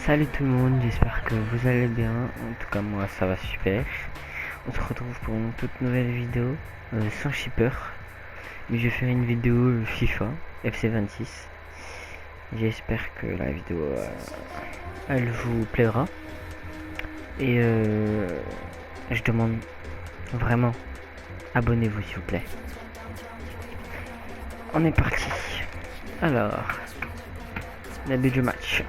Salut tout le monde, j'espère que vous allez bien. En tout cas, moi ça va super. On se retrouve pour une toute nouvelle vidéo sans shipper. Mais je vais faire une vidéo FIFA FC26. J'espère que la vidéo elle vous plaira. Et je demande vraiment, abonnez-vous s'il vous plaît. On est parti. Alors, début du match.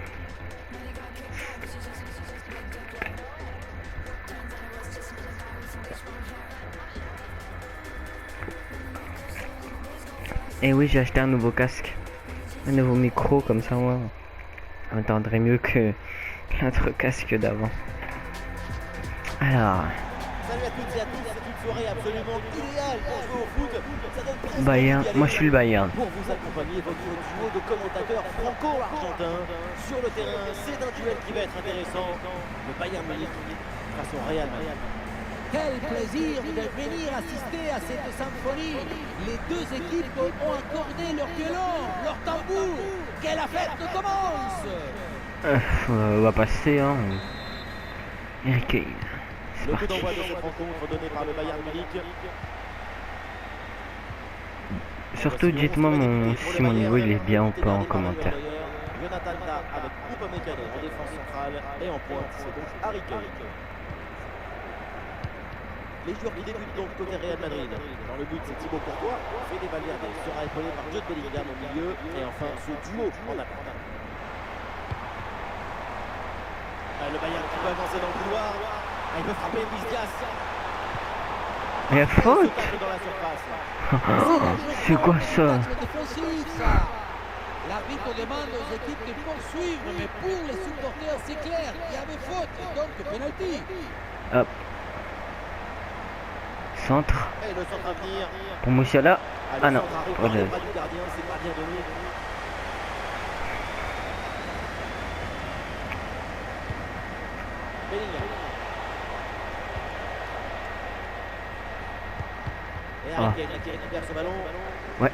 Et oui, j'ai acheté un nouveau casque, un nouveau micro, comme ça moi, on entendrait mieux que l'autre casque d'avant. Alors, salut à toutes et à tous, c'est une soirée absolument idéale pour jouer au foot. Ça donne presque Bayern, envie d'y aller moi je suis le Bayern. pour vous accompagner votre duo de commentateurs franco-argentins. Sur le terrain, c'est un duel qui va être intéressant. Le Bayern Munich face au Real Madrid. Quel plaisir de venir assister à cette symphonie. Les deux équipes ont accordé leur violon, leur tambour. Que la fête commence. On va passer, hein. Harry Kane. C'est Le coup parti. d'envoi de cette rencontre donné par le Bayern Munich. Surtout, dites-moi si mon niveau il est bien ou pas en commentaire. Jonathan Tah avec Upamecano en défense centrale et en pointe, c'est donc Harry Kane. Les joueurs qui débutent donc côté Real Madrid. Dans le but, c'est Thibaut Courtois. Fede Valverde sera épaulé par Jude Bellingham au milieu. Et enfin, ce duo en attaque. Le Bayern qui peut avancer dans le couloir. Il peut frapper Luis Diaz. Il y a faute. Dans la surface. C'est quoi ça? L'arbitre demande aux équipes de poursuivre, mais pour les supporters, c'est clair, il y avait faute, donc penalty. Hop. Centre. Et le centre à venir. Pour Moussiala. Ah non. Pas du gardien, c'est pas bien donné. Bellingham. Et Harry Kane qui récupère ce ballon. Ouais.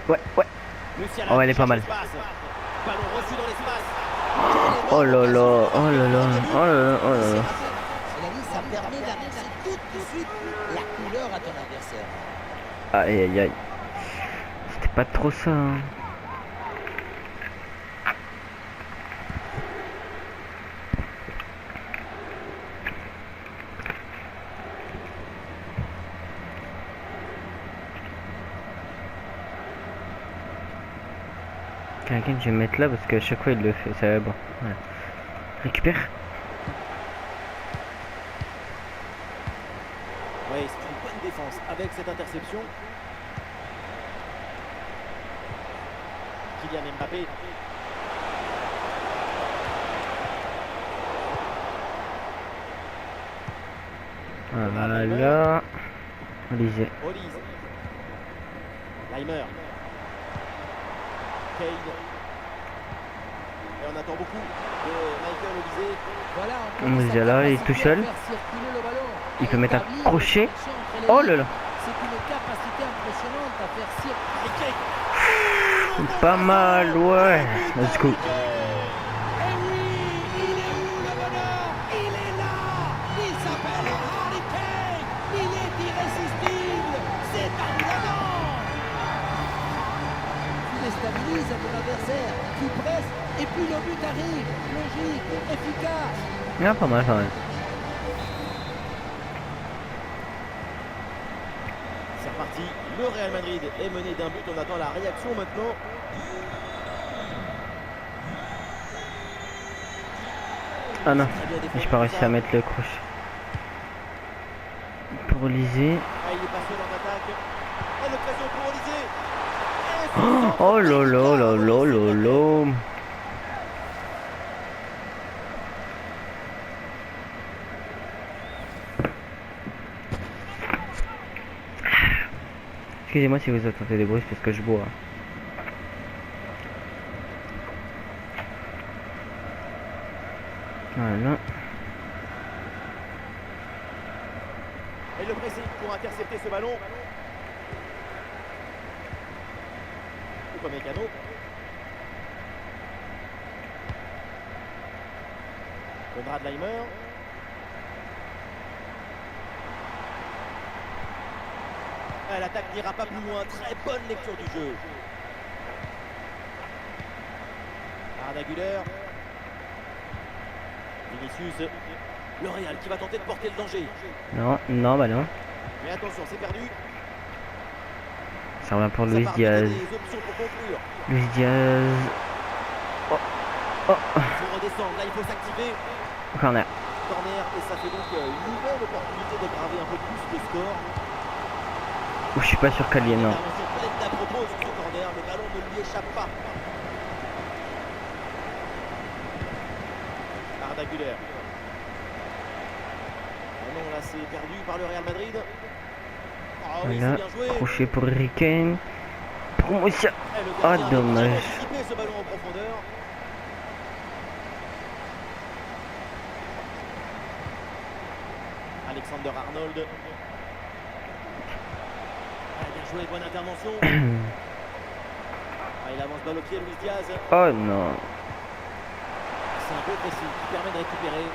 Musiala Oh, elle est pas mal. Ballon reçu dans l'espace. Oh là là. Ça permet d'annoncer tout de suite la couleur à ton adversaire. Aïe. C'était pas trop ça, hein. Quelqu'un, je vais me mettre là parce qu'à chaque fois il le fait, ça va bon. Voilà. Récupère. Oui, c'est une bonne défense avec cette interception. Kylian Mbappé. Voilà. Lisez. Olise. Leimer. Kane. Et on attend beaucoup de Michael Olise. Voilà, Musiala, il est tout seul. Il peut mettre un crochet. Oh là là. C'est une capacité impressionnante à faire circuler. Harry Kane. Pas mal, ouais. Let's go. Et oui, il est où le bonheur? Il est là. Il s'appelle Harry Kane. Il est irrésistible. C'est un dragon. Tu déstabilises ton adversaire. Tu presses et puis le but arrive. Logique, efficace. Ah, pas mal quand même. C'est reparti. Le Real Madrid est mené d'un but. On attend la réaction maintenant. Ah non, j'ai pas réussi à mettre le crochet. Pour liser. Ah, il est passé dans l'attaque. Et l'occasion pour Olise. Oh là. Excusez-moi si vous entendez des bruits, c'est parce que je bois. Voilà. Et le pressing pour intercepter ce ballon. Upamecano. Konrad Laimer. L'attaque n'ira pas plus loin. Très bonne lecture du jeu. Arda Güler. Vinicius. Le Real qui va tenter de porter le danger. Non, non, bah non. Mais attention, c'est perdu. Ça revient pour Ça Luis part déjà Diaz. des options pour conclure. Luis Diaz. Oh, oh, Il faut redescendre. Là, il faut s'activer. corner. Corner. Et ça fait donc une nouvelle opportunité de graver un peu plus le score. Ou je suis pas sûr qu'elle y est, non. Intervention pleine d'à propos sur ce corner. Le ballon ne lui échappe pas. Arda Güler. Ah non, là c'est perdu par le Real Madrid. Ah oui, Voilà, c'est bien joué. crochet pour Harry Kane. Promotion. Eh, le Ah, gardien a dommage. anticipé ce ballon en profondeur. Alexander Arnold. Ah, bien joué, bonne intervention. Ah, il avance balle au pied, Luis Diaz. Oh non. C'est un peu précis qui permet de récupérer.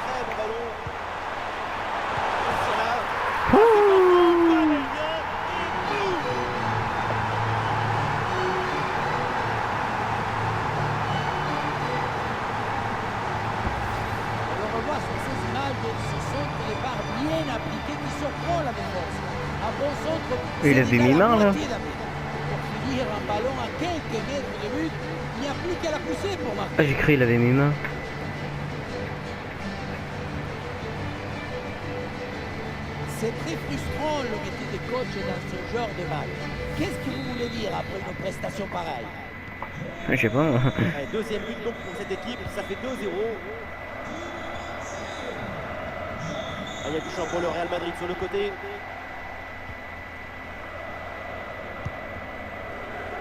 Très bon ballon. C'est là. On le revoit sur ces images, ce centre de part bien appliqué qui surprend la défense. Un bon centre. Il c'est avait déjà mis la main, là. moitié d'un but. Pour finir un ballon à quelques mètres de but, il n'y a plus qu'à la pousser pour Ah, marquer. j'ai cru il avait mis main. C'est très frustrant le métier de coach dans ce genre de match. Qu'est-ce que vous voulez dire après une prestation pareille? Je sais pas. Moi. Allez, deuxième but donc pour cette équipe, ça fait 2-0. Ah, il y a du champ pour le Real Madrid sur le côté.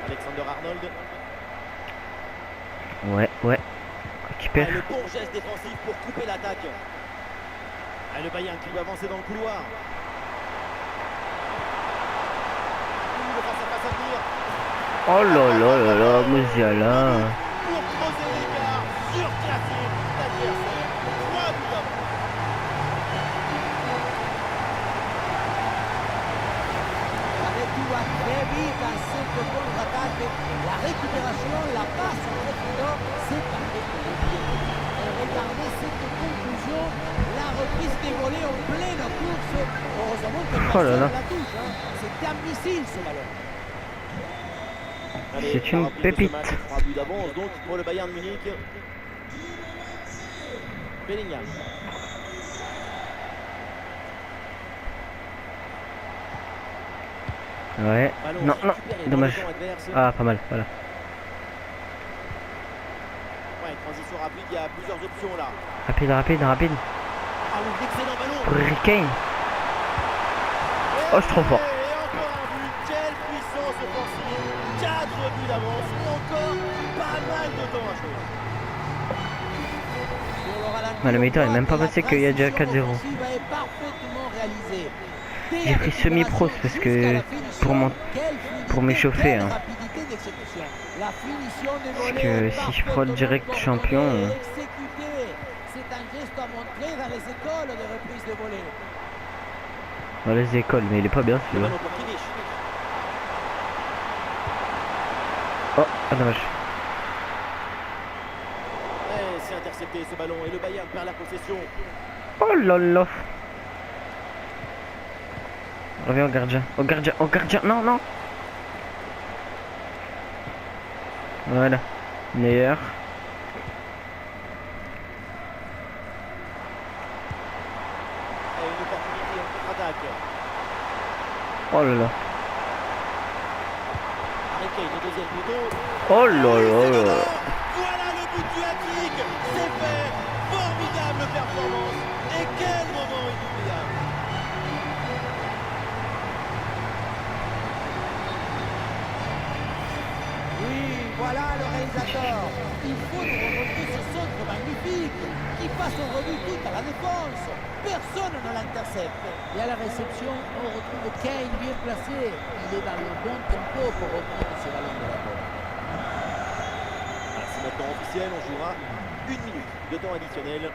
Alexander Arnold. Ouais, ouais. Ah, Récupère. le bon geste défensif pour couper l'attaque. Ah, le Bayern qui doit avancer dans le couloir. Le face-à-face à venir. Oh là là là là, Musiala. Pour creuser l'écart, surclasser l'adversaire. 3 buts d'avance. Avec tout va très vite en cette contre-attaque. La récupération, la passe en profondeur, c'est parfait pour le pied. Et regardez cette conclusion, la reprise des volets en pleine course. Heureusement que Oh là là. personne la touche. C'est un missile ce ballon. Allez, C'est une la reprise de ce pépite. match, 3 buts d'avance donc pour le Bayern Munich. Bellingham. Ouais. Ballon Non, non. récupéré dans Dommage. le camp adverse. Ah, pas mal. Voilà. Ouais, transition rapide, il y a plusieurs options là. Rapide, rapide, rapide. Ah oui, excellent ballon. Pour Harry Kane. Oh, c'est trop fort. Et encore un but, quelle puissance offensive. 4 buts d'avance, et encore pas mal de temps à jouer. Ouais, le mi-temps est même pas passé qu'il y a déjà 4-0. J'ai pris semi-pro parce que pour m'échauffer, hein. Parce que si je prends direct champion, C'est un geste à montrer dans les écoles de reprise de volée. dans les écoles, mais il est pas bien Le celui-là. ballon pour Kimmich. Oh, ah, dommage. Ouais, c'est intercepté ce ballon et le Bayern perd la possession. Oh là là. Reviens au gardien. Au gardien. Au gardien. Non, non. Voilà. Meilleur. Et une opportunité en contre-attaque. Oh là là. Harry Kane, le deuxième poteau. Oh là là là. Voilà le but du hat-trick. C'est fait. Formidable performance. Et quel moment inoubliable. Oui, voilà le réalisateur. Il faut nous remonter ce centre magnifique qui passe en revue toute à la défense. Personne ne l'intercepte. Et à la réception, on retrouve Kane bien placé. Il est dans le bon tempo pour reprendre ce ballon de la tête. temps officiel, on jouera 1 minute de temps additionnel.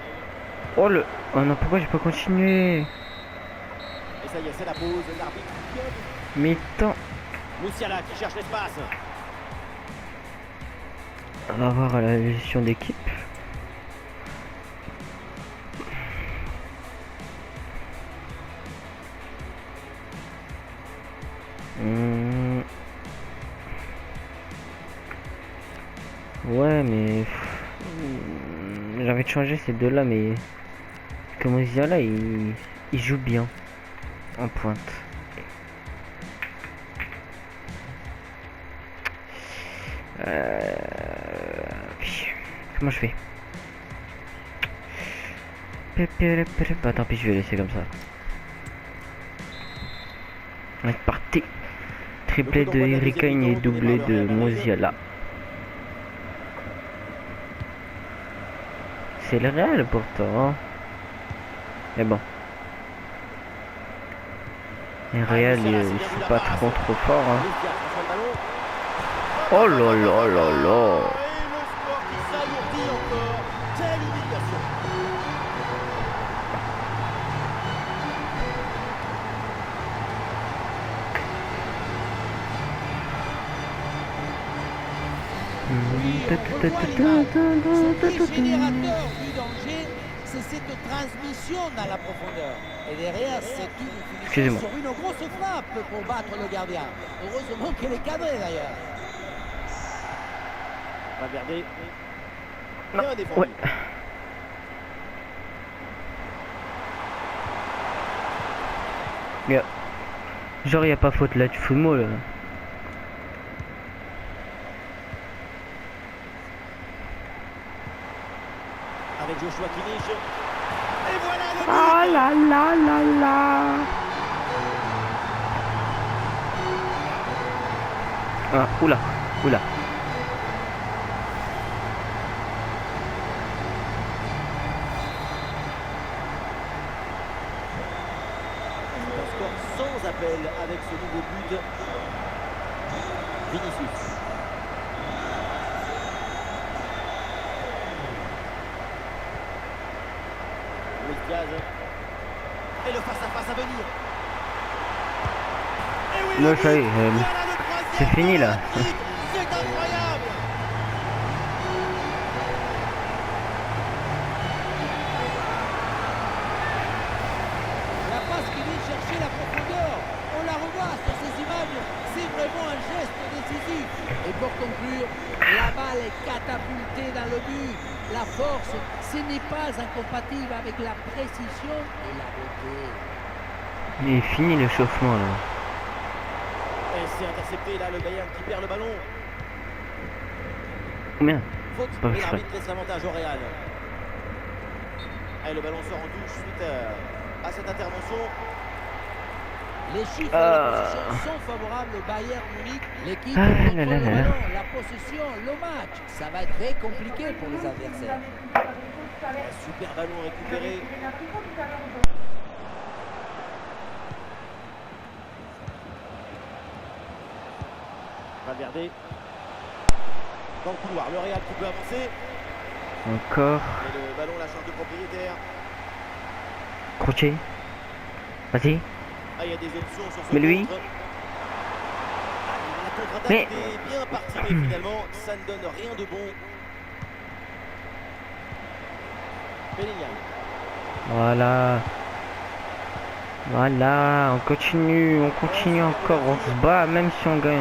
Oh le... Oh non, pourquoi j'ai pas continué? Et ça y est, c'est la pause. L'arbitre vient de... Mais tant... Musiala qui cherche l'espace. On va voir la gestion d'équipe. Ouais, mais j'ai envie de changer ces deux-là, mais comme Musiala, il joue bien en pointe. Comment je fais? Bah tant pis, je vais laisser comme ça. On est parti. Triplé de Harry Kane et doublé de Musiala. C'est le Real pourtant. Hein. Mais bon. Le Real, ils sont pas trop fort. Hein. Oh là là là là. Et le score qui s'alourdit encore. Quelle humiliation. Ce qui est générateur du danger, c'est cette transmission dans la profondeur. Et derrière, c'est une finition sur une grosse frappe pour battre le gardien. Heureusement qu'elle est cadrée d'ailleurs. Valverde. Bien défendu. Ouais. Yeah. Genre, y a pas faute là, tu fous de moi là. Avec Joshua Kimmich. Et voilà le but. Ah là là là là. Ah, oula, oula. Un score sans appel avec ce nouveau but. Vinicius. Luis Diaz. Et le face-à-face à venir. Et oui, Non, ça y est, voilà le troisième c'est fini là. olympique. C'est incroyable. La passe qui vient chercher la profondeur. On la revoit sur ces images. C'est vraiment un geste décisif. Et pour conclure, la balle est catapultée dans le but. La force, ce n'est pas incompatible avec la précision et la beauté. Il est fini le chauffement là. Et c'est intercepté là, le Bayern qui perd le ballon. Combien? Faute, Pas et exprès. l'arbitre laisse l'avantage au Real. Et le ballon sort en touche suite à cette intervention. Les chiffres et la possession sont favorables au Bayern Munich. L'équipe Ah contrôle là le là là là. ballon, la possession, le match. Ça va être très compliqué pour les adversaires. Un super ballon récupéré. Valverde. Dans le couloir, le Real qui peut avancer. Encore. Et le ballon la change de propriétaire. Crochet. Vas-y. Ah, il y a des options sur ce Mais lui. contre. La contre-attaque Mais- était bien partie, mais finalement, ça ne donne rien de bon. Bellingham. Voilà. Voilà, on continue encore, on se bat même si on gagne.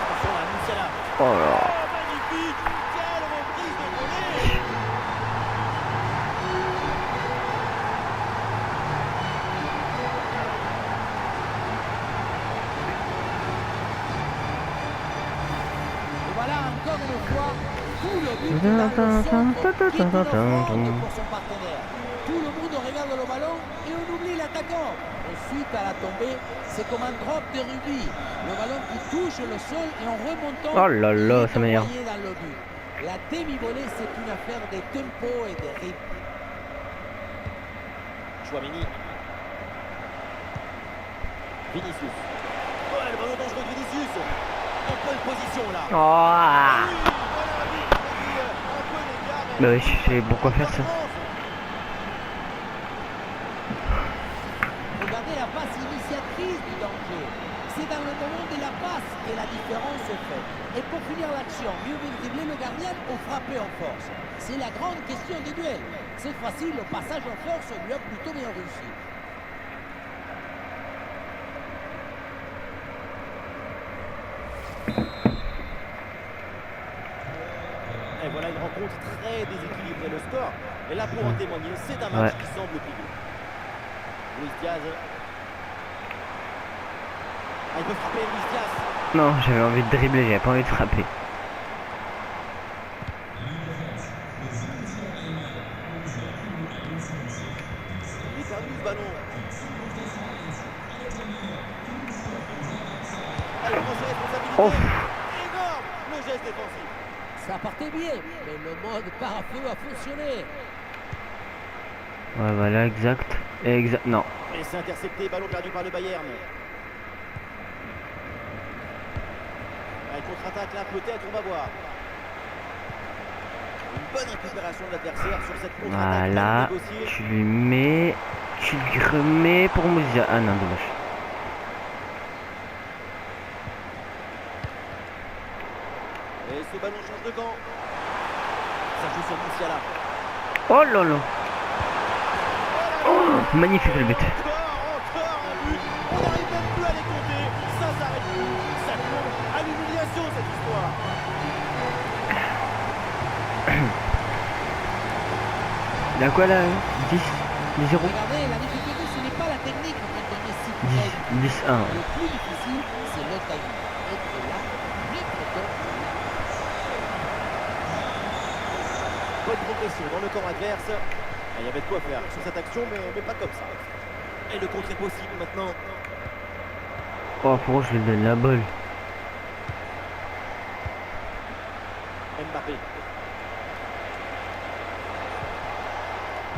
Attention à Musiala. Oh là. Oh, magnifique. Quelle reprise de volée. Et voilà encore une fois tout le but dans le centre qui est une offrande pour son partenaire. Tout le monde regarde le ballon et on oublie l'attaquant. Ensuite, à la tombée, c'est comme un drop de rugby. Le ballon qui touche le sol et en remontant, Oh là là, il est ça m'énerve. envoyé dans le but. La demi-volée, c'est une affaire de tempo et de rythme. Chouameni. Vinicius. Oh, le ballon dangereux de Vinicius. On peut bonne position là. Oh. Ah oui, voilà un but qui a mis un peu d'écart, mais Bah oui, je sais pourquoi faire ça. Regardez la passe initiatrice du danger. C'est dans le moment de la passe que la différence se fait. Et pour finir l'action, mieux vaut dribbler le gardien ou frapper en force. C'est la grande question du duel. Cette fois-ci, le passage en force lui a plutôt bien réussi. Et voilà une rencontre très déséquilibrée. Le score est là pour en témoigner. C'est un match qui semble plié. Luis Diaz. Ah, il peut frapper Luis Diaz. Non, j'avais envie de dribbler, j'avais pas envie de frapper. Il est perdu ce ballon. Ah, il prend ses responsabilités. Oh. Énorme le geste défensif. Ça partait bien, mais le mode pare-feu a fonctionné. Ouais, voilà, exact. Exact. Non. Et c'est intercepté, ballon perdu par le Bayern. Elle contre-attaque là, peut-être, on va voir. Une bonne récupération de l'adversaire sur cette contre-attaque. Voilà. Tu lui mets. Tu lui remets pour Mousia. Ah non, dommage. Et ce ballon change de camp. Ça joue sur Moussiala. Oh là là. Oh, magnifique le but. Encore un but. On n'arrive même plus à les compter. Ça s'arrête plus. Ça tombe à l'humiliation cette histoire. Il a quoi là 10 10-0. Regardez, la difficulté, ce n'est pas la technique en fait, donner 6 points. 10-1. Le plus difficile, c'est le timing. Être là, être dans. Bonne progression dans le camp adverse. Ah, il y avait de quoi faire sur cette action, mais pas comme ça. Et le contre est possible maintenant. Oh, pourquoi je lui donne la balle? Mbappé.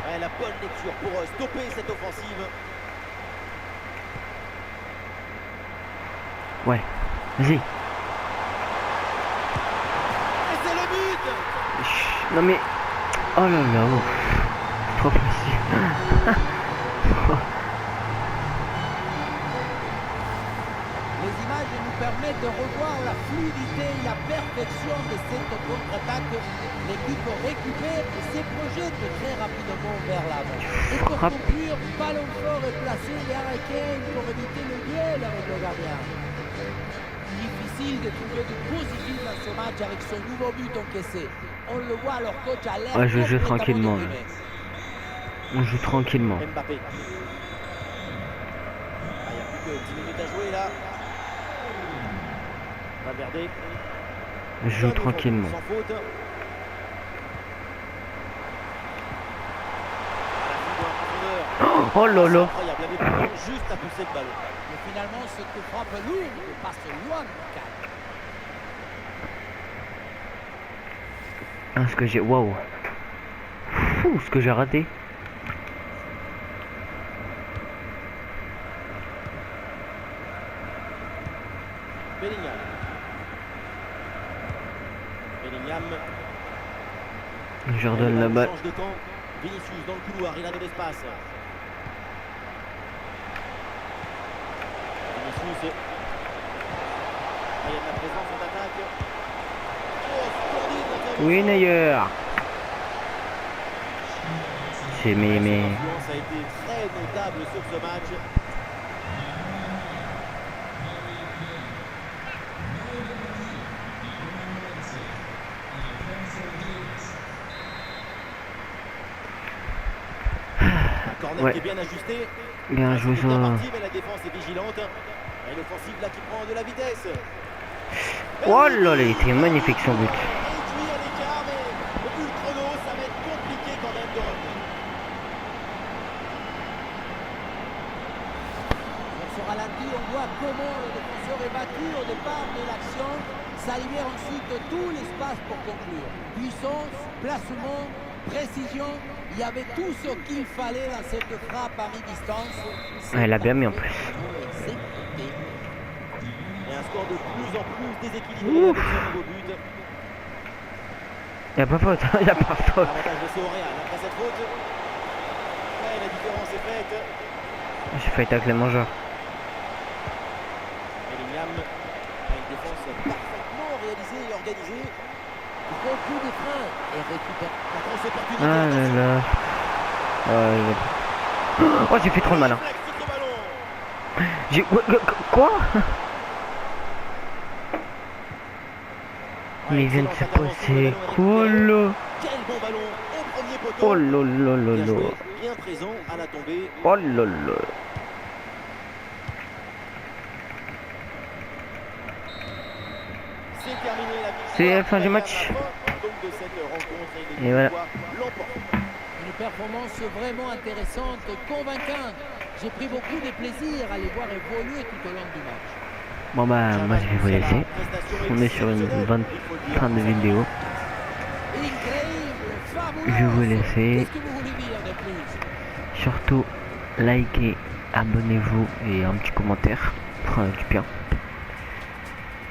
Ouais, la bonne lecture pour stopper cette offensive. Ouais, vas-y. Et c'est le but. Non mais... Oh là là, oh. Trop facile. Les images nous permettent de revoir la fluidité et la perfection de cette contre-attaque. L'équipe récupère et se projette très rapidement vers l'avant. Et pour conclure, ballon fort est placé vers Kane pour éviter le duel avec le gardien. Difficile de trouver du positif dans ce match avec son nouveau but encaissé. On le voit, leur coach a l'air... Ouais, je joue tranquillement. On joue tranquillement. Mbappé. Ah, il n'y a plus que 10 minutes à jouer là. Valverde. Je joue tranquillement. Sans faute. Oh là là. Incroyable, il avait juste à pousser le ballon. Mais finalement, cette frappe lourde passe loin du cadre. Ah, ce que j'ai... Waouh. Fou, ce que j'ai raté. Bellingham. Bellingham. Je redonne la balle. Change de camp. Vinicius dans le couloir, il a de l'espace. Vinicius. Il y a de la présence en attaque. Oh, splendide. Oui, Neuer. C'est mais... Son influence a été très notable sur ce match. Corner Ouais. qui est bien ajusté. Bien joué ça. Mais la défense est vigilante. Et l'offensive là qui prend de la vitesse. Oh là là, il était magnifique son but. Réduire l'écart, mais au plus le chrono, ça va être compliqué quand même de revenir. Dans ce ralenti, on voit comment le défenseur est battu au départ de l'action. Ça libère ensuite tout l'espace pour conclure. Puissance, placement, précision. Il y avait tout ce qu'il fallait dans cette frappe à mi-distance. Ouais, elle a bien mis en plus. Et un score de plus en plus déséquilibré avec ce nouveau but. Y'a pas faute, y'a pas faute. L'avantage laissé au Real après cette faute. Ouais, la différence est faite. J'ai failli tacler mon joueur. Bellingham a une défense parfaitement réalisée et organisée. Il fait coup de frein et récupère. La grosse opportunité. Ah là là. Oh, j'ai fait trop de malin. Réflexe sur ce ballon. J'ai... Quoi? Mais il vient de se passer quoi là? Quel bon ballon au premier poteau. Oh là là là Bien là. joué, bien présent à la tombée. Oh là là. C'est terminé la victoire. C'est la fin du match. Donc de cette rencontre Et voilà. l'emporte. Une performance vraiment intéressante, convaincante. J'ai pris beaucoup de plaisir à les voir évoluer tout au long du match. Bon bah moi je vais vous laisser. On est sur une fin de vidéo. Incroyable, fabuleux. Je vais vous laisser. Qu'est-ce que vous voulez dire de plus? Surtout likez, abonnez-vous et un petit commentaire. Fera du bien.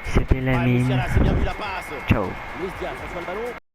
C'était la mine. C'est bien vu la passe. Ciao. Luis Diaz reçoit le ballon.